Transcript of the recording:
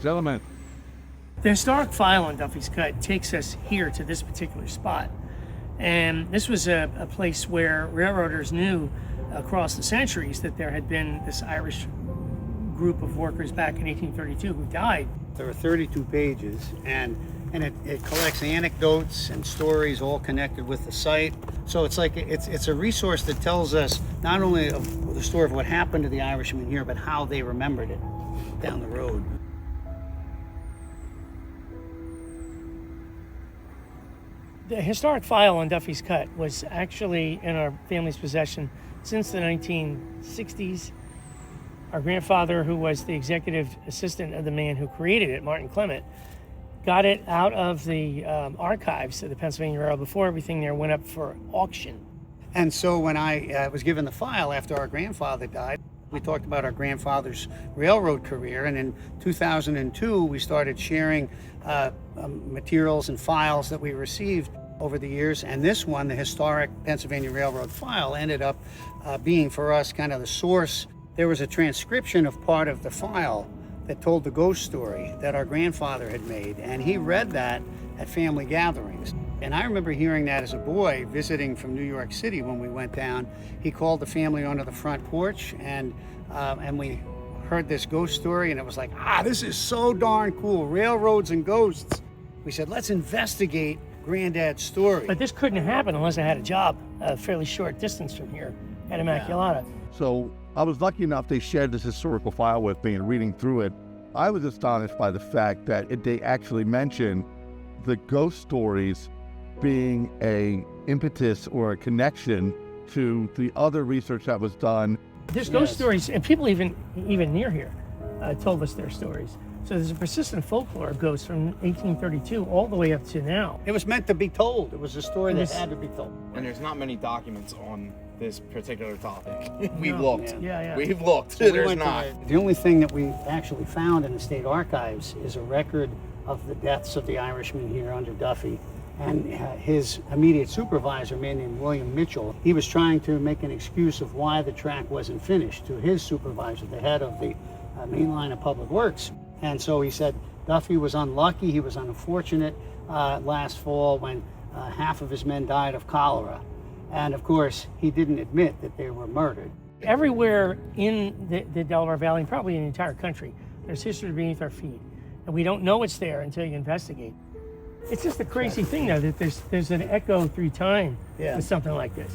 Gentlemen. The historic file on Duffy's Cut takes us here to this particular spot. And this was a place where railroaders knew across the centuries that there had been this Irish group of workers back in 1832 who died. There are 32 pages, and it collects anecdotes and stories all connected with the site. So it's like it's a resource that tells us not only of the story of what happened to the Irishmen here, but how they remembered it down the road. The historic file on Duffy's Cut was actually in our family's possession since the 1960s. Our grandfather, who was the executive assistant of the man who created it, Martin Clement, got it out of the archives of the Pennsylvania Railroad before everything there went up for auction. And so when I was given the file after our grandfather died, we talked about our grandfather's railroad career, and in 2002 we started sharing materials and files that we received over the years, and this one, the historic Pennsylvania Railroad file, ended up being for us kind of the source. There was a transcription of part of the file that told the ghost story that our grandfather had made, and he read that at family gatherings. And I remember hearing that as a boy visiting from New York City when we went down. He called the family onto the front porch, and we heard this ghost story, and it was like, this is so darn cool, railroads and ghosts. We said, let's investigate Granddad's story. But this couldn't have happened unless I had a job a fairly short distance from here at Immaculata. So I was lucky enough they shared this historical file with me, and reading through it, I was astonished by the fact that they actually mentioned the ghost stories being a impetus or a connection to the other research that was done. There's ghost stories, and people even near here told us their stories. So there's a persistent folklore of ghosts from 1832 all the way up to now. It was meant to be told. It was a story that had to be told. And there's not many documents on this particular topic. We've looked. Yeah. We've looked. So There's not. The only thing that we actually found in the state archives is a record of the deaths of the Irishmen here under Duffy. And his immediate supervisor, a man named William Mitchell, he was trying to make an excuse of why the track wasn't finished to his supervisor, the head of the main line of public works. And so he said Duffy was unlucky, he was unfortunate last fall when half of his men died of cholera. And of course, he didn't admit that they were murdered. Everywhere in the Delaware Valley, and probably in the entire country, there's history beneath our feet. And we don't know it's there until you investigate. It's just a crazy thing, though, that there's an echo through time with something like this.